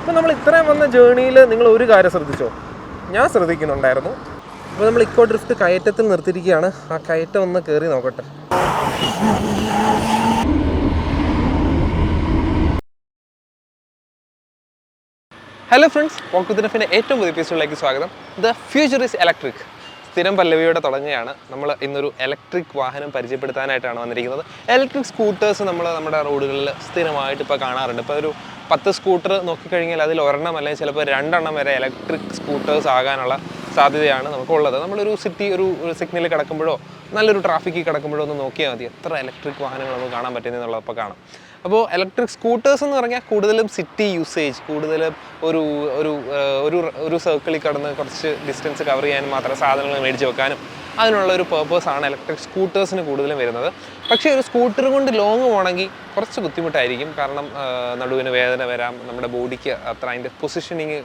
അപ്പോൾ നമ്മൾ ഇത്രയും വന്ന ജേണിയിൽ നിങ്ങൾ ഒരു കാര്യം ശ്രദ്ധിച്ചോ? ഞാൻ ശ്രദ്ധിക്കുന്നുണ്ടായിരുന്നു. അപ്പോൾ നമ്മൾ ഇക്കോ ഡ്രിഫ്റ്റ് കയറ്റത്തിൽ നിർത്തിയിരിക്കുകയാണ്. ആ കയറ്റം ഒന്ന് കയറി നോക്കട്ടെ. ഹലോ ഫ്രണ്ട്സ്, പോക്കുതിനഫിൻ്റെ ഏറ്റവും പുതിയ എപ്പിസോഡിലേക്ക് സ്വാഗതം. The future is electric. സ്ഥിരം പല്ലവിയോടെ തുടങ്ങിയാണ്. നമ്മൾ ഇന്നൊരു ഇലക്ട്രിക് വാഹനം പരിചയപ്പെടുത്താനായിട്ടാണ് വന്നിരിക്കുന്നത്. ഇലക്ട്രിക് സ്കൂട്ടേഴ്സ് നമ്മുടെ റോഡുകളിൽ സ്ഥിരമായിട്ട് ഇപ്പോൾ കാണാറുണ്ട്. ഇപ്പോൾ ഒരു 10 സ്കൂട്ടർ നോക്കിക്കഴിഞ്ഞാൽ അതിൽ ഒരെണ്ണം അല്ലെങ്കിൽ ചിലപ്പോൾ 2 എണ്ണം വരെ ഇലക്ട്രിക് സ്കൂട്ടേഴ്സ് ആകാനുള്ള സാധ്യതയാണ് നമുക്കുള്ളത്. നമ്മളൊരു സിറ്റി ഒരു സിഗ്നലിൽ കിടക്കുമ്പോഴോ നല്ലൊരു ട്രാഫിക്കിൽ കിടക്കുമ്പോഴോ ഒന്ന് നോക്കിയാൽ മതി എത്ര ഇലക്ട്രിക് വാഹനങ്ങൾ നമുക്ക് കാണാൻ പറ്റുന്നതെന്നുള്ളപ്പോൾ കാണാം. അപ്പോൾ ഇലക്ട്രിക് സ്കൂട്ടേഴ്സ് എന്ന് പറഞ്ഞാൽ കൂടുതലും സിറ്റി യൂസേജ്, കൂടുതലും ഒരു സർക്കിളിൽ കടന്ന് കുറച്ച് ഡിസ്റ്റൻസ് കവർ ചെയ്യാനും മാത്രം സാധനങ്ങൾ മേടിച്ച് വെക്കാനും അതിനുള്ള ഒരു പേർപ്പസാണ് ഇലക്ട്രിക് സ്കൂട്ടേഴ്സിന് കൂടുതലും വരുന്നത്. പക്ഷേ ഒരു സ്കൂട്ടർ കൊണ്ട് ലോങ് പോകണമെങ്കിൽ കുറച്ച് ബുദ്ധിമുട്ടായിരിക്കും. കാരണം നടുവിന് വേദന വരാം, നമ്മുടെ ബോഡിക്ക് അത്ര അതിൻ്റെ പൊസിഷനിങ്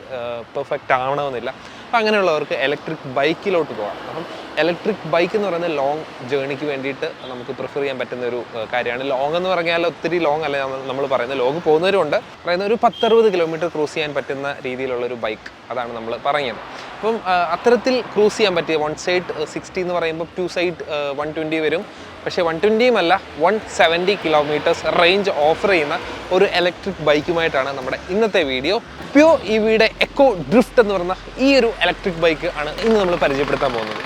പെർഫെക്റ്റ് ആവണമെന്നില്ല. അപ്പം അങ്ങനെയുള്ളവർക്ക് ഇലക്ട്രിക് ബൈക്കിലോട്ട് പോകാം. അപ്പം ഇലക്ട്രിക് ബൈക്ക് എന്ന് പറയുന്നത് ലോങ് ജേണിക്ക് വേണ്ടിയിട്ട് നമുക്ക് പ്രിഫർ ചെയ്യാൻ പറ്റുന്ന ഒരു കാര്യമാണ്. ലോങ് എന്ന് പറഞ്ഞാൽ ഒത്തിരി ലോങ് അല്ല നമ്മൾ പറയുന്നത്, ലോങ് പോകുന്നവരുണ്ട്. പറയുന്ന ഒരു 10-60 കിലോമീറ്റർ ക്രൂസ് ചെയ്യാൻ പറ്റുന്ന രീതിയിലുള്ളൊരു ബൈക്ക്, അതാണ് നമ്മൾ പറയുന്നത്. അപ്പം അത്തരത്തിൽ ക്രൂസ് ചെയ്യാൻ പറ്റിയ 1 സൈഡ് 60 എന്ന് പറയുമ്പോൾ 2 സൈഡ് 120 വരും. പക്ഷേ 120 അല്ല, 170 കിലോമീറ്റേഴ്സ് റേഞ്ച് ഓഫർ ചെയ്യുന്ന ഒരു ഇലക്ട്രിക് ബൈക്കുമായിട്ടാണ് നമ്മുടെ ഇന്നത്തെ വീഡിയോ. പ്യോ ഇവിയുടെ എക്കോ ഡ്രിഫ്റ്റ് എന്ന് പറയുന്ന ഈ ഒരു ഇലക്ട്രിക് ബൈക്ക് ആണ് ഇന്ന് നമ്മൾ പരിചയപ്പെടുത്താൻ പോകുന്നത്.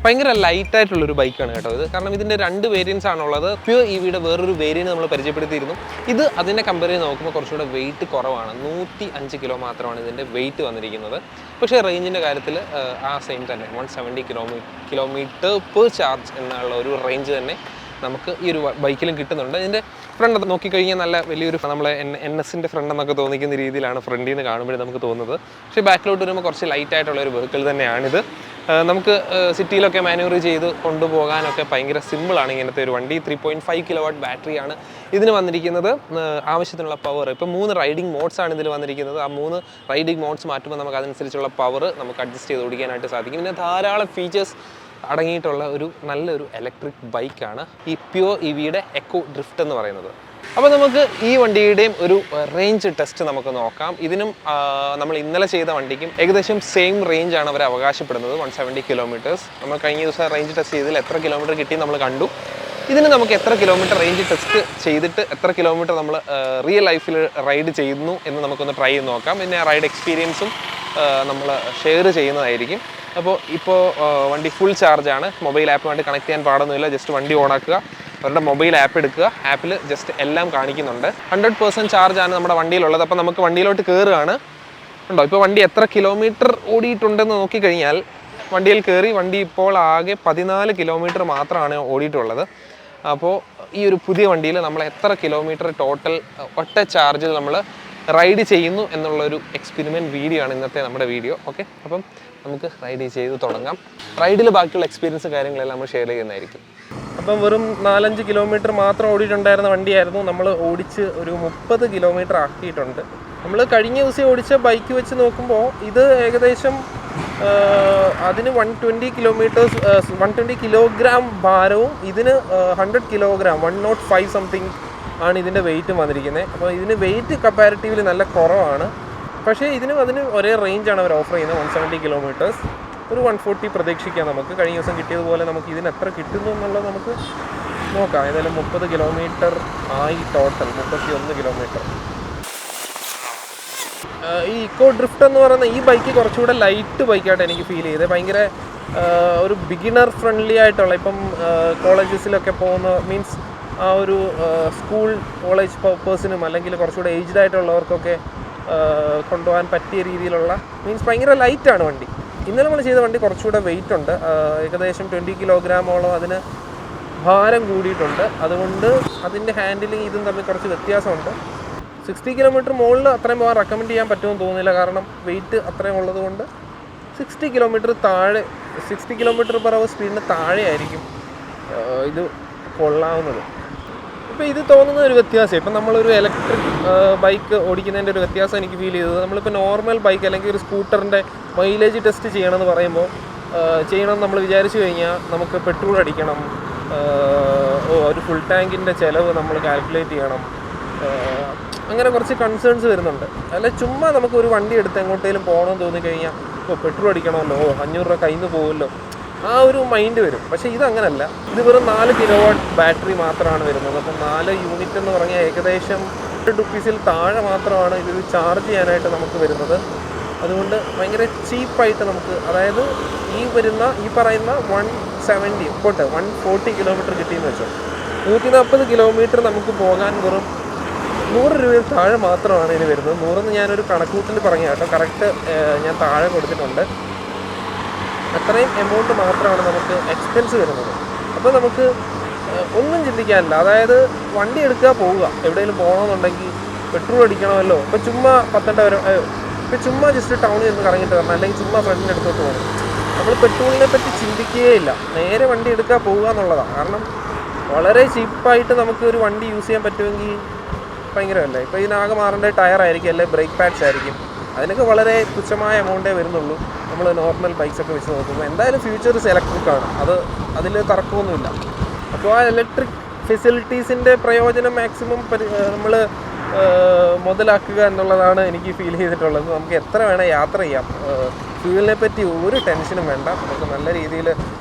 ഭയങ്കര ലൈറ്റായിട്ടുള്ളൊരു ബൈക്കാണ് കേട്ടോ ഇത്. കാരണം ഇതിൻ്റെ 2 വേരിയൻസ് ആണുള്ളത്. പ്യോ ഇവിയുടെ വേറൊരു വേരിയൻറ്റ് നമ്മൾ പരിചയപ്പെടുത്തിയിരുന്നു. ഇത് അതിനെ കമ്പയർ ചെയ്ത് നോക്കുമ്പോൾ കുറച്ചുകൂടെ വെയിറ്റ് കുറവാണ്. 105 കിലോ മാത്രമാണ് ഇതിൻ്റെ വെയിറ്റ് വന്നിരിക്കുന്നത്. പക്ഷേ റേഞ്ചിൻ്റെ കാര്യത്തിൽ ആ സെയിം തന്നെ 170 കിലോമീറ്റർ പെർ ചാർജ് എന്നുള്ള ഒരു റേഞ്ച് തന്നെ നമുക്ക് ഈ ഒരു ബൈക്കിലും കിട്ടുന്നുണ്ട്. ഇതിൻ്റെ ഫ്രണ്ട് നോക്കിക്കഴിഞ്ഞാൽ നല്ല വലിയൊരു നമ്മളെ NS-ൻ്റെ ഫ്രണ്ട് എന്നൊക്കെ തോന്നിക്കുന്ന രീതിയിലാണ് ഫ്രണ്ടിൽ നിന്ന് കാണുമ്പോഴേ നമുക്ക് തോന്നുന്നത്. പക്ഷേ ബാക്കിലോട്ട് വരുമ്പോൾ കുറച്ച് ലൈറ്റായിട്ടുള്ള ഒരു വെഹിക്കിൾ തന്നെയാണിത്. നമുക്ക് സിറ്റിയിലൊക്കെ മാനുവർ ചെയ്ത് കൊണ്ടുപോകാനൊക്കെ ഭയങ്കര സിമ്പിളാണ് ഇങ്ങനത്തെ ഒരു വണ്ടി. 3.5 കിലോവാട്ട് ബാറ്ററിയാണ് ഇതിന് വന്നിരിക്കുന്നത്. ആവശ്യത്തിനുള്ള പവർ ഇപ്പോൾ 3 റൈഡിംഗ് മോഡ്സാണ് ഇതിൽ വന്നിരിക്കുന്നത്. ആ 3 റൈഡിംഗ് മോഡ്സ് മാറ്റുമ്പോൾ നമുക്ക് അതനുസരിച്ചുള്ള പവർ നമുക്ക് അഡ്ജസ്റ്റ് ചെയ്ത് ഓടിക്കാനായിട്ട് സാധിക്കും. പിന്നെ ധാരാളം ഫീച്ചേഴ്സ് അടങ്ങിയിട്ടുള്ള ഒരു നല്ലൊരു ഇലക്ട്രിക് ബൈക്കാണ് ഈ പ്യോ ഇവിയുടെ എക്കോ ഡ്രിഫ്റ്റ് എന്ന് പറയുന്നത്. അപ്പോൾ നമുക്ക് ഈ വണ്ടിയുടെയും ഒരു റേഞ്ച് ടെസ്റ്റ് നമുക്ക് നോക്കാം. ഇതിനും നമ്മൾ ഇന്നലെ ചെയ്ത വണ്ടിക്കും ഏകദേശം സെയിം റേഞ്ചാണ് അവർ അവകാശപ്പെടുന്നത്, 170 കിലോമീറ്റേഴ്സ്. നമ്മൾ കഴിഞ്ഞ ദിവസം റേഞ്ച് ടെസ്റ്റ് ചെയ്തതിൽ എത്ര കിലോമീറ്റർ കിട്ടി നമ്മൾ കണ്ടു. ഇതിന് നമുക്ക് എത്ര കിലോമീറ്റർ റേഞ്ച് ടെസ്റ്റ് ചെയ്തിട്ട് എത്ര കിലോമീറ്റർ നമ്മൾ റിയൽ ലൈഫിൽ റൈഡ് ചെയ്യുന്നു എന്ന് നമുക്കൊന്ന് ട്രൈ ചെയ്ത് നോക്കാം. പിന്നെ റൈഡ് എക്സ്പീരിയൻസും നമ്മൾ ഷെയർ ചെയ്യുന്നതായിരിക്കും. ഇപ്പോൾ വണ്ടി ഫുൾ ചാർജാണ്. മൊബൈൽ ആപ്പുമായിട്ട് കണക്ട് ചെയ്യാൻ പാടൊന്നുമില്ല. ജസ്റ്റ് വണ്ടി ഓണാക്കുക, അവരുടെ മൊബൈൽ ആപ്പ് എടുക്കുക, ആപ്പിൽ ജസ്റ്റ് എല്ലാം കാണിക്കുന്നുണ്ട്. 100% ചാർജാണ് നമ്മുടെ വണ്ടിയിലുള്ളത്. അപ്പോൾ നമുക്ക് വണ്ടിയിലോട്ട് കയറുകയാണ്. ഉണ്ടോ ഇപ്പോൾ വണ്ടി എത്ര കിലോമീറ്റർ ഓടിയിട്ടുണ്ടെന്ന് നോക്കിക്കഴിഞ്ഞാൽ വണ്ടിയിൽ കയറി വണ്ടി ഇപ്പോൾ ആകെ 14 കിലോമീറ്റർ മാത്രമാണ് ഓടിയിട്ടുള്ളത്. അപ്പോൾ ഈ ഒരു പുതിയ വണ്ടിയിൽ നമ്മൾ എത്ര കിലോമീറ്റർ ടോട്ടൽ ഒറ്റ ചാർജിൽ നമ്മൾ റൈഡ് ചെയ്യുന്നു എന്നുള്ളൊരു എക്സ്പെരിമെൻറ്റ് വീഡിയോ ആണ് ഇന്നത്തെ നമ്മുടെ വീഡിയോ. ഓക്കെ, അപ്പം നമുക്ക് റൈഡ് ചെയ്ത് തുടങ്ങാം. റൈഡിൽ ബാക്കിയുള്ള എക്സ്പീരിയൻസ് കാര്യങ്ങളെല്ലാം നമ്മൾ ഷെയർ ചെയ്യുന്നതായിരിക്കും. അപ്പം വെറും 4-5 കിലോമീറ്റർ മാത്രം ഓടിയിട്ടുണ്ടായിരുന്ന വണ്ടിയായിരുന്നു. നമ്മൾ ഓടിച്ച് ഒരു 30 കിലോമീറ്റർ ആക്കിയിട്ടുണ്ട്. നമ്മൾ കഴിഞ്ഞ ദിവസം ഓടിച്ച ബൈക്ക് വെച്ച് നോക്കുമ്പോൾ ഇത് ഏകദേശം അതിന് 120 കിലോഗ്രാം ഭാരവും ഇതിന് 100 കിലോഗ്രാം 105 സംതിങ് ആണ് ഇതിൻ്റെ വെയിറ്റും വന്നിരിക്കുന്നത്. അപ്പോൾ ഇതിന് വെയിറ്റ് കമ്പാരിറ്റീവ്ലി നല്ല കുറവാണ്. പക്ഷേ അതിന് ഒരേ റേഞ്ചാണ് അവർ ഓഫർ ചെയ്യുന്നത്, 170 കിലോമീറ്റേഴ്സ്. ഒരു 140 പ്രതീക്ഷിക്കാം നമുക്ക്. കഴിഞ്ഞ ദിവസം കിട്ടിയതുപോലെ നമുക്ക് ഇതിന് എത്ര കിട്ടുന്നു എന്നുള്ളത് നമുക്ക് നോക്കാം. ഏതായാലും 30 കിലോമീറ്റർ ആയി ടോട്ടൽ, 31 കിലോമീറ്റർ. ഈ ഇക്കോ ഡ്രിഫ്റ്റ് എന്ന് പറയുന്ന ഈ ബൈക്ക് കുറച്ചുകൂടെ ലൈറ്റ് ബൈക്കായിട്ട് എനിക്ക് ഫീൽ ചെയ്തത്. ഭയങ്കര ഒരു ബിഗിനർ ഫ്രണ്ട്ലി ആയിട്ടുള്ള, ഇപ്പം കോളേജസിലൊക്കെ പോകുന്ന മീൻസ് ആ ഒരു സ്കൂൾ കോളേജ് പേഴ്സണും അല്ലെങ്കിൽ കുറച്ചുകൂടെ ഏജ്ഡ് ആയിട്ടുള്ളവർക്കൊക്കെ കൊണ്ടുപോകാൻ പറ്റിയ രീതിയിലുള്ള മീൻസ് ഭയങ്കര ലൈറ്റാണ് വണ്ടി. ഇന്നലെ നമ്മൾ ചെയ്ത വണ്ടി കുറച്ചുകൂടെ വെയിറ്റ് ഉണ്ട്. ഏകദേശം 20 കിലോഗ്രാമോളം അതിന് ഭാരം കൂടിയിട്ടുണ്ട്. അതുകൊണ്ട് അതിൻ്റെ ഹാൻഡിലിങ് ഇതും തമ്മിൽ കുറച്ച് വ്യത്യാസമുണ്ട്. 60 കിലോമീറ്റർ മുകളിൽ അത്രയും പോകാൻ റെക്കമെൻഡ് ചെയ്യാൻ പറ്റുമെന്ന് തോന്നുന്നില്ല. കാരണം വെയിറ്റ് അത്രയും ഉള്ളത് കൊണ്ട് 60 കിലോമീറ്റർ പെർ അവർ സ്പീഡിന് താഴെ ആയിരിക്കും ഇത് കൊള്ളാവുന്നത്. ഇപ്പോൾ ഇത് തോന്നുന്ന ഒരു വ്യത്യാസം, ഇപ്പം നമ്മളൊരു ഇലക്ട്രിക് ബൈക്ക് ഓടിക്കുന്നതിൻ്റെ ഒരു വ്യത്യാസം എനിക്ക് ഫീൽ ചെയ്തത്, നമ്മളിപ്പോൾ നോർമൽ ബൈക്ക് അല്ലെങ്കിൽ ഒരു സ്കൂട്ടറിൻ്റെ മൈലേജ് ടെസ്റ്റ് ചെയ്യണമെന്ന് പറയുമ്പോൾ ചെയ്യണം നമ്മൾ വിചാരിച്ചു കഴിഞ്ഞാൽ നമുക്ക് പെട്രോൾ അടിക്കണം, ഒരു ഫുൾ ടാങ്കിൻ്റെ ചിലവ് നമ്മൾ കാൽക്കുലേറ്റ് ചെയ്യണം, അങ്ങനെ കുറച്ച് കൺസേൺസ് വരുന്നുണ്ട്. അല്ല ചുമ്മാ നമുക്ക് ഒരു വണ്ടി എടുത്ത് എങ്ങോട്ടേലും പോകണമെന്ന് തോന്നിക്കഴിഞ്ഞാൽ ഇപ്പോൾ പെട്രോൾ അടിക്കണമല്ലോ, 500 രൂപ കയ്യിൽ നിന്ന് പോകുമല്ലോ, ആ ഒരു മൈൻഡ് വരും. പക്ഷേ ഇതങ്ങനല്ല. ഇത് വെറും 4 കിലോവാട്ട് ബാറ്ററി മാത്രമാണ് വരുന്നത്. അപ്പം 4 യൂണിറ്റ് എന്ന് പറഞ്ഞാൽ ഏകദേശം ₹100 താഴെ മാത്രമാണ് ഇത് ചാർജ് ചെയ്യാനായിട്ട് നമുക്ക് വരുന്നത്. അതുകൊണ്ട് ഭയങ്കര ചീപ്പായിട്ട് നമുക്ക്, അതായത് ഈ പറയുന്ന 140 കിലോമീറ്റർ കിട്ടിയെന്ന് വെച്ചോ, 140 കിലോമീറ്റർ നമുക്ക് പോകാൻ വെറും 100 രൂപയിൽ താഴെ മാത്രമാണ് ഇതിന് വരുന്നത്. 100 ഞാനൊരു കണക്കൂട്ടിൽ പറഞ്ഞു കേട്ടോ, കറക്റ്റ് ഞാൻ താഴെ കൊടുത്തിട്ടുണ്ട്. അത്രയും എമൗണ്ട് മാത്രമാണ് നമുക്ക് എക്സ്പെൻസ് വരുന്നത്. അപ്പോൾ നമുക്ക് ഒന്നും ചിന്തിക്കാനില്ല. അതായത് വണ്ടി എടുക്കുക, പോവുക, എവിടെയെങ്കിലും പോകണമെന്നുണ്ടെങ്കിൽ പെട്രോൾ അടിക്കണമല്ലോ, ഇപ്പോൾ ചുമ്മാ ഇപ്പോൾ ചുമ്മാ ജസ്റ്റ് ടൗണിൽ നിന്ന് കറങ്ങിയിട്ട് വരണം, അല്ലെങ്കിൽ ചുമ്മാ ഫ്രണ്ടിൻ്റെ അടുത്തോട്ട് പോകണം. നമ്മൾ പെട്രോളിനെ പറ്റി ചിന്തിക്കുകയില്ല, നേരെ വണ്ടി എടുക്കുക, പോവുക എന്നുള്ളതാണ്. കാരണം വളരെ ചീപ്പായിട്ട് നമുക്ക് ഒരു വണ്ടി യൂസ് ചെയ്യാൻ പറ്റുമെങ്കിൽ ഭയങ്കരമല്ലേ. ഇപ്പോൾ ഇതിനാകെ മാറേണ്ട ടയറായിരിക്കും, അല്ലെങ്കിൽ ബ്രേക്ക് പാഡ്സ് ആയിരിക്കും. അതിനൊക്കെ വളരെ തുച്ഛമായ എമൗണ്ടേ വരുന്നുള്ളൂ നമ്മൾ നോർമൽ ബൈക്സൊക്കെ വെച്ച് നോക്കുമ്പോൾ. എന്തായാലും ഫ്യൂച്ചേഴ്സ് ഇലക്ട്രിക്കാണ്, അതിൽ തർക്കമൊന്നുമില്ല. അപ്പോൾ ആ ഇലക്ട്രിക് ഫെസിലിറ്റീസിൻ്റെ പ്രയോജനം മാക്സിമം നമ്മൾ മുതലാക്കുക എന്നുള്ളതാണ് എനിക്ക് ഫീൽ ചെയ്തിട്ടുള്ളത്. നമുക്ക് എത്ര വേണേൽ യാത്ര ചെയ്യാം, ഫ്യൂവലിനെ പറ്റി ഒരു ടെൻഷനും വേണ്ട. നമുക്ക് നല്ല രീതിയിൽ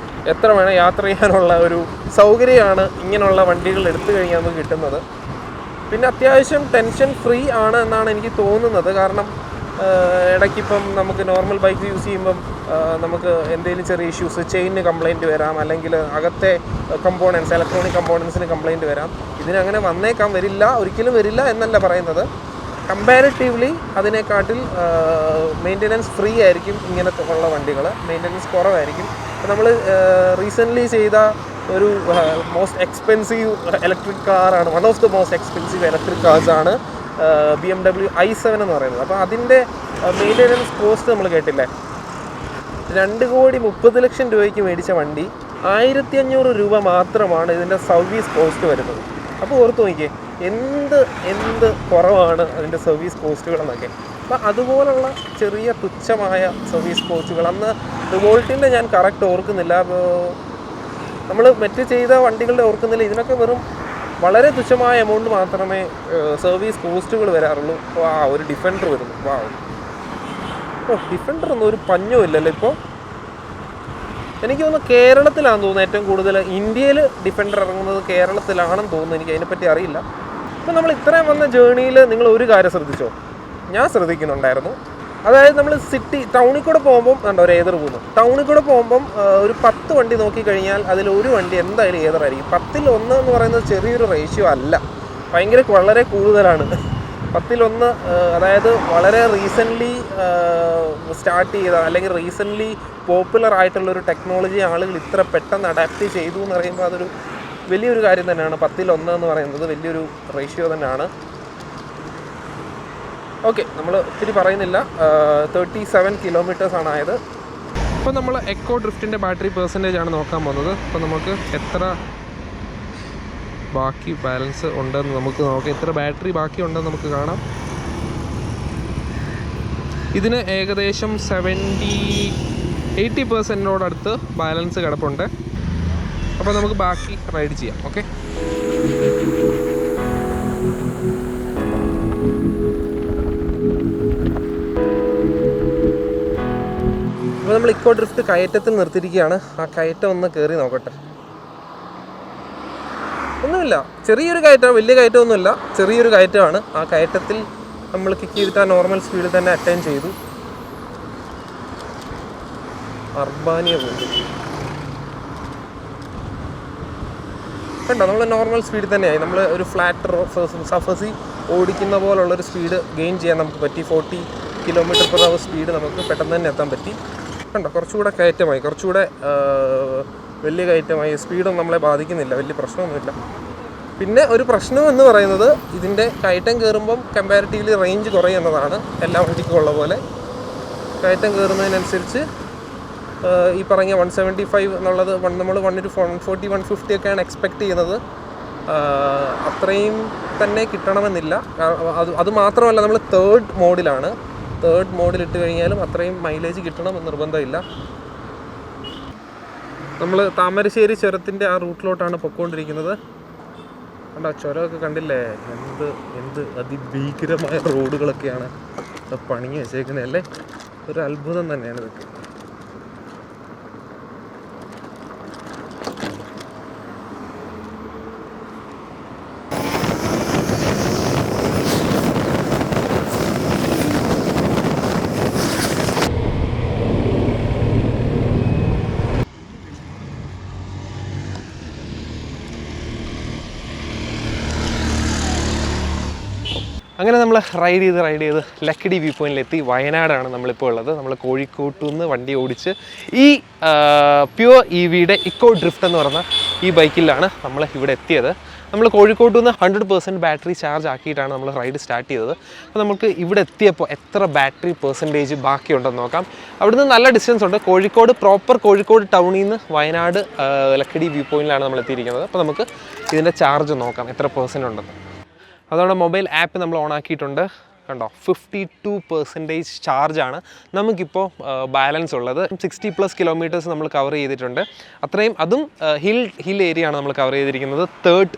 എത്ര വേണേൽ യാത്ര ചെയ്യാനുള്ള ഒരു സൗകര്യമാണ് ഇങ്ങനെയുള്ള വണ്ടികൾ എടുത്തു കഴിഞ്ഞാൽ നമുക്ക് കിട്ടുന്നത്. പിന്നെ അത്യാവശ്യം ടെൻഷൻ ഫ്രീ ആണ് എന്നാണ് എനിക്ക് തോന്നുന്നത്. കാരണം ഇടയ്ക്കിപ്പം നമുക്ക് നോർമൽ ബൈക്ക് യൂസ് ചെയ്യുമ്പം നമുക്ക് എന്തെങ്കിലും ചെറിയ ഇഷ്യൂസ്, ചെയിനിന് കംപ്ലയിൻറ്റ് വരാം, അല്ലെങ്കിൽ അകത്തെ കമ്പോണൻസ്, ഇലക്ട്രോണിക് കമ്പോണൻസിന് കംപ്ലയിൻറ്റ് വരാം. ഇതിനങ്ങനെ വന്നേക്കാം, ഒരിക്കലും വരില്ല എന്നല്ല പറയുന്നത്. കമ്പാരിറ്റീവ്ലി അതിനെക്കാട്ടിൽ മെയിൻ്റെനൻസ് ഫ്രീ ആയിരിക്കും ഇങ്ങനത്തെ ഉള്ള വണ്ടികൾ, മെയിൻ്റെനൻസ് കുറവായിരിക്കും. നമ്മൾ റീസെൻ്റ്ലി ചെയ്ത ഒരു മോസ്റ്റ് എക്സ്പെൻസീവ് ഇലക്ട്രിക് കാറാണ്, one of the most expensive electric കാർസാണ് BMW i7 എന്ന് പറയുന്നത്. അപ്പോൾ അതിൻ്റെ മെയിൻ്റെനൻസ് കോസ്റ്റ് നമ്മൾ കേട്ടില്ലേ, 2,30,00,000 രൂപയ്ക്ക് മേടിച്ച വണ്ടി 1,500 രൂപ മാത്രമാണ് ഇതിൻ്റെ സർവീസ് കോസ്റ്റ് വരുന്നത്. അപ്പോൾ ഓർത്ത് നോക്കിയേ, എന്ത് കുറവാണ് അതിൻ്റെ സർവീസ് കോസ്റ്റുകളെന്നൊക്കെ. അപ്പോൾ അതുപോലുള്ള ചെറിയ തുച്ഛമായ സർവീസ് കോസ്റ്റുകൾ അന്ന് റിവോൾട്ടിൻ്റെ ഞാൻ കറക്റ്റ് ഓർക്കുന്നില്ല, നമ്മൾ മറ്റ് ചെയ്ത വണ്ടികളുടെ ഓർക്കുന്നില്ല. ഇതിനൊക്കെ വെറും വളരെ തുച്ഛമായ എമൗണ്ട് മാത്രമേ സർവീസ് കോസ്റ്റുകൾ വരാറുള്ളൂ. ഒരു ഡിഫൻഡർ വരുന്നു, ഡിഫൻഡർ ഒന്നും ഒരു പഞ്ഞോ ഇല്ലല്ലോ ഇപ്പോൾ. എനിക്ക് തോന്നുന്നു കേരളത്തിലാണെന്ന് തോന്നുന്നു ഏറ്റവും കൂടുതൽ. ഇന്ത്യയിൽ ഡിഫൻഡർ ഇറങ്ങുന്നത് കേരളത്തിലാണെന്ന് തോന്നുന്നു, എനിക്ക് അതിനെപ്പറ്റി അറിയില്ല. അപ്പോൾ നമ്മൾ ഇത്രയും വന്ന ജേർണിയിൽ നിങ്ങൾ ഒരു കാര്യം ശ്രദ്ധിച്ചോ? ഞാൻ ശ്രദ്ധിക്കുന്നുണ്ടായിരുന്നു. അതായത് നമ്മൾ ടൗണിൽ കൂടെ പോകുമ്പം ഒരു ഏതർ പോകുന്നു. ടൗണിൽ കൂടെ പോകുമ്പം ഒരു 10 വണ്ടി നോക്കിക്കഴിഞ്ഞാൽ അതിൽ ഒരു വണ്ടി എന്തായാലും ഏതറായിരിക്കും. 10ൽ 1 എന്ന് പറയുന്നത് ചെറിയൊരു റേഷ്യോ അല്ല, വളരെ കൂടുതലാണ്. 10ൽ 1, അതായത് വളരെ റീസെൻ്റ്ലി സ്റ്റാർട്ട് ചെയ്ത അല്ലെങ്കിൽ റീസെൻ്റ്ലി പോപ്പുലർ ആയിട്ടുള്ളൊരു ടെക്നോളജി ആളുകൾ ഇത്ര പെട്ടെന്ന് അഡാപ്റ്റ് ചെയ്തു എന്ന് പറയുമ്പോൾ അതൊരു വലിയൊരു കാര്യം തന്നെയാണ്. 10ൽ 1 എന്ന് പറയുന്നത് വലിയൊരു റേഷ്യോ തന്നെയാണ്. ഓക്കെ, നമ്മൾ ഒത്തിരി പറയുന്നില്ല. 37 കിലോമീറ്റേഴ്സാണ് ആയത്. ഇപ്പോൾ നമ്മൾ എക്കോ ഡ്രിഫ്റ്റിൻ്റെ ബാറ്ററി പെർസെൻറ്റേജ് ആണ് നോക്കാൻ പോകുന്നത്. അപ്പോൾ നമുക്ക് എത്ര ബാക്കി ബാലൻസ് ഉണ്ടെന്ന് നമുക്ക് നോക്കാം, എത്ര ബാറ്ററി ബാക്കി ഉണ്ടെന്ന് നമുക്ക് കാണാം. ഇതിന് ഏകദേശം 80% അടുത്ത് ബാലൻസ് കിടപ്പുണ്ട്. അപ്പോൾ നമുക്ക് ബാക്കി റൈഡ് ചെയ്യാം. ഓക്കെ, അപ്പോൾ നമ്മൾ ഇക്കോ ഡ്രിഫ്റ്റ് കയറ്റത്തിൽ നിർത്തിയിരിക്കുകയാണ്. ആ കയറ്റം ഒന്ന് കയറി നോക്കട്ടെ. ഒന്നുമില്ല, ചെറിയൊരു കയറ്റമാണ്, വലിയ കയറ്റമൊന്നുമില്ല, ചെറിയൊരു കയറ്റമാണ്. ആ കയറ്റത്തിൽ നമ്മൾ കിക്ക് ചെയ്തിട്ട് ആ നോർമൽ സ്പീഡിൽ തന്നെ അറ്റൈൻ ചെയ്തു. അർബാനിയ പോകും കണ്ടോ, നമ്മൾ നോർമൽ സ്പീഡിൽ തന്നെയായി. നമ്മൾ ഒരു ഫ്ലാറ്റ് സഫസി ഓടിക്കുന്ന പോലുള്ളൊരു സ്പീഡ് ഗെയിൻ ചെയ്യാൻ നമുക്ക് പറ്റി. 40 km/h സ്പീഡ് നമുക്ക് പെട്ടെന്ന് തന്നെ എത്താൻ പറ്റി. കണ്ടോ, കുറച്ചുകൂടെ കയറ്റമായി, കുറച്ചുകൂടെ വലിയ കയറ്റമായി. സ്പീഡൊന്നും നമ്മളെ ബാധിക്കുന്നില്ല, വലിയ പ്രശ്നമൊന്നുമില്ല. പിന്നെ ഒരു പ്രശ്നം എന്ന് പറയുന്നത് ഇതിൻ്റെ കയറ്റം കയറുമ്പം കമ്പാരിറ്റീവ്ലി റേഞ്ച് കുറയുന്നതാണ്. എല്ലാ വണ്ടിക്കും ഉള്ള പോലെ കയറ്റം കയറുന്നതിനനുസരിച്ച് ഈ പറഞ്ഞ 175 എന്നുള്ളത് നമ്മൾ 140, 150 ഒക്കെയാണ് എക്സ്പെക്റ്റ് ചെയ്യുന്നത്. അത്രയും തന്നെ കിട്ടണമെന്നില്ല. അത് മാത്രമല്ല, നമ്മൾ 3rd മോഡിലാണ്. തേർഡ് മോഡിൽ ഇട്ട് കഴിഞ്ഞാലും അത്രയും മൈലേജ് കിട്ടണമെന്ന് നിർബന്ധമില്ല. നമ്മൾ താമരശ്ശേരി ചുരത്തിൻ്റെ ആ റൂട്ടിലോട്ടാണ് പൊയ്ക്കൊണ്ടിരിക്കുന്നത്. കണ്ടോ ചുരമൊക്കെ കണ്ടില്ലേ? എന്ത് അതിഭീകരമായ റോഡുകളൊക്കെയാണ് പണിഞ്ഞ് വെച്ചേക്കുന്നത് അല്ലേ? ഒരു അത്ഭുതം തന്നെയാണ് ഇതൊക്കെ. അങ്ങനെ നമ്മൾ റൈഡ് ചെയ്ത് ലക്കിടി വ്യൂ പോയിന്റിലെത്തി. വയനാടാണ് നമ്മളിപ്പോൾ ഉള്ളത്. നമ്മൾ കോഴിക്കോട്ടു നിന്ന് വണ്ടി ഓടിച്ച് ഈ പ്യുവർ EVയുടെ ഇക്കോ ഡ്രിഫ്റ്റ് എന്ന് പറഞ്ഞ ഈ ബൈക്കിലാണ് നമ്മൾ ഇവിടെ എത്തിയത്. നമ്മൾ കോഴിക്കോട്ടു നിന്ന് 100% ബാറ്ററി ചാർജ് ആക്കിയിട്ടാണ് നമ്മൾ റൈഡ് സ്റ്റാർട്ട് ചെയ്തത്. അപ്പോൾ നമുക്ക് ഇവിടെ എത്തിയപ്പോൾ എത്ര ബാറ്ററി പെർസെൻറ്റേജ് ബാക്കിയുണ്ടെന്ന് നോക്കാം. അവിടുന്ന് നല്ല ഡിസ്റ്റൻസ് ഉണ്ട്. പ്രോപ്പർ കോഴിക്കോട് ടൗണിൽ നിന്ന് വയനാട് ലക്കിടി വ്യൂ പോയിന്റിലാണ് നമ്മൾ എത്തിയിരിക്കുന്നത്. അപ്പോൾ നമുക്ക് ഇതിൻ്റെ ചാർജ് നോക്കാം എത്ര പെർസെൻ്റ് ഉണ്ടെന്ന്. അതുകൊണ്ട് മൊബൈൽ ആപ്പ് നമ്മൾ ഓൺ ആക്കിയിട്ടുണ്ട്. കണ്ടോ 52% ചാർജാണ് നമുക്കിപ്പോൾ ബാലൻസ് ഉള്ളത്. 60+ കിലോമീറ്റേഴ്സ് നമ്മൾ കവർ ചെയ്തിട്ടുണ്ട്. അത്രയും അതും ഹിൽ ഏരിയ ആണ് നമ്മൾ കവർ ചെയ്തിരിക്കുന്നത്. തേർഡ്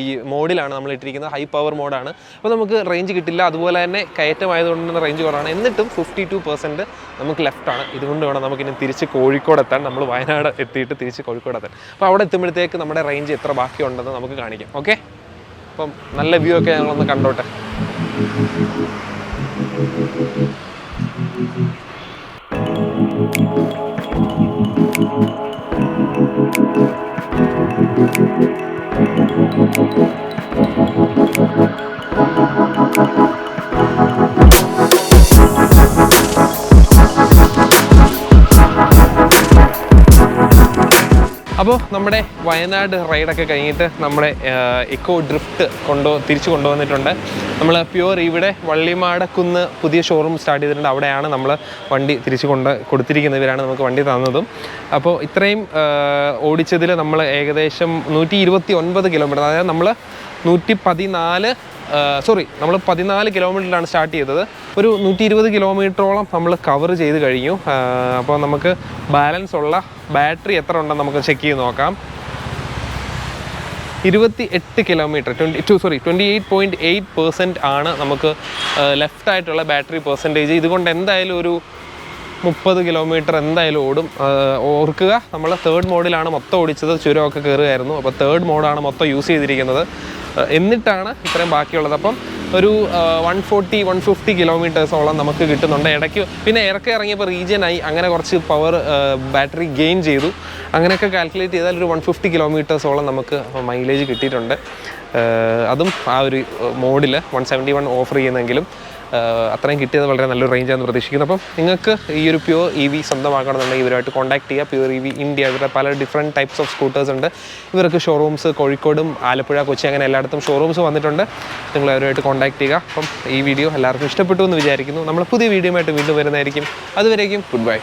ഈ മോഡിലാണ് നമ്മൾ ഇട്ടിരിക്കുന്നത്. ഹൈ പവർ മോഡാണ്. അപ്പോൾ നമുക്ക് റേഞ്ച് കിട്ടില്ല. അതുപോലെ തന്നെ കയറ്റമായതുകൊണ്ട് തന്നെ റേഞ്ച് കുറവാണ്. എന്നിട്ടും 52% നമുക്ക് ലെഫ്റ്റാണ്. ഇതുകൊണ്ട് വേണം നമുക്കിനി തിരിച്ച് കോഴിക്കോട് എത്താൻ. നമ്മൾ വയനാട് എത്തിയിട്ട് തിരിച്ച് കോഴിക്കോട് എത്താൻ. അപ്പോൾ അവിടെ എത്തുമ്പോഴത്തേക്ക് നമ്മുടെ റേഞ്ച് എത്ര ബാക്കിയുണ്ടെന്ന് നമുക്ക് കാണിക്കാം. ഓക്കെ, അപ്പം നല്ല വ്യൂ ഒക്കെ ഞങ്ങളൊന്ന് കണ്ടോട്ടെ. അപ്പോൾ നമ്മുടെ വയനാട് റൈഡൊക്കെ കഴിഞ്ഞിട്ട് നമ്മുടെ ഇക്കോ ഡ്രിഫ്റ്റ് തിരിച്ചു കൊണ്ടുവന്നിട്ടുണ്ട്. നമ്മൾ പ്യുവർ ഇവിടെ വള്ളിമാടക്കുന്ന് പുതിയ ഷോറൂം സ്റ്റാർട്ട് ചെയ്തിട്ടുണ്ട്. അവിടെയാണ് നമ്മൾ വണ്ടി തിരിച്ചു കൊടുത്തിരിക്കുന്നത്. ഇവരാണ് നമുക്ക് വണ്ടി തന്നതും. അപ്പോൾ ഇത്രയും ഓടിച്ചതിൽ നമ്മൾ ഏകദേശം 129 കിലോമീറ്റർ, അതായത് നമ്മൾ 14 കിലോമീറ്ററിലാണ് സ്റ്റാർട്ട് ചെയ്തത്. ഒരു 120 കിലോമീറ്ററോളം നമ്മൾ കവർ ചെയ്ത് കഴിഞ്ഞു. അപ്പോൾ നമുക്ക് ബാലൻസ് ഉള്ള ബാറ്ററി എത്ര ഉണ്ടെന്ന് നമുക്ക് ചെക്ക് ചെയ്ത് നോക്കാം. 28 കിലോമീറ്റർ 28.8% ആണ് നമുക്ക് ലെഫ്റ്റായിട്ടുള്ള ബാറ്ററി പെർസെൻറ്റേജ്. ഇതുകൊണ്ട് എന്തായാലും ഒരു 30 കിലോമീറ്റർ എന്തായാലും ഓടും. ഓർക്കുക, നമ്മൾ തേർഡ് മോഡിലാണ് മൊത്തം ഓടിച്ചത്. ചുരമൊക്കെ കയറുകയായിരുന്നു. അപ്പോൾ തേർഡ് മോഡാണ് മൊത്തം യൂസ് ചെയ്തിരിക്കുന്നത്. എന്നിട്ടാണ് ഇത്രയും ബാക്കിയുള്ളത്. അപ്പം ഒരു 140-150 കിലോമീറ്റേഴ്സോളം നമുക്ക് കിട്ടുന്നുണ്ട്. ഇടയ്ക്ക് പിന്നെ ഇറങ്ങിയപ്പോൾ റീജിയനായി, അങ്ങനെ കുറച്ച് പവർ ബാറ്ററി ഗെയിൻ ചെയ്തു. അങ്ങനെയൊക്കെ കാൽക്കുലേറ്റ് ചെയ്താൽ ഒരു 150 കിലോമീറ്റേഴ്സോളം നമുക്ക് മൈലേജ് കിട്ടിയിട്ടുണ്ട്. അതും ആ ഒരു മോഡിൽ 171 ഓഫർ ചെയ്യുന്നെങ്കിലും അത്രയും കിട്ടിയത് വളരെ നല്ലൊരു റേഞ്ചാണെന്ന് പ്രതീക്ഷിക്കുന്നു. അപ്പം നിങ്ങൾക്ക് ഈ ഒരു പ്യുവർ EV സ്വന്തമാക്കണമെന്നുണ്ടെങ്കിൽ ഇവരുമായിട്ട് കോൺടാക്ട് ചെയ്യുക. പ്യുവർ EV ഇന്ത്യ, ഇവരുടെ പല ഡിഫറെൻറ്റ് ടൈപ്സ് ഓഫ് സ്കൂട്ടേഴ്സ് ഉണ്ട്. ഇവർക്ക് ഷോറൂംസ് കോഴിക്കോടും ആലപ്പുഴ, കൊച്ചി അങ്ങനെ എല്ലായിടത്തും ഷോറൂംസ് വന്നിട്ടുണ്ട്. നിങ്ങൾ അവരുമായിട്ട് കോൺടാക്ട് ചെയ്യുക. അപ്പം ഈ വീഡിയോ എല്ലാവർക്കും ഇഷ്ടപ്പെട്ടു എന്ന് വിചാരിക്കുന്നു. നമ്മൾ പുതിയ വീഡിയോ ആയിട്ട് വീണ്ടും വരുന്നതായിരിക്കും. അതുവരേക്കും ഗുഡ് ബൈ.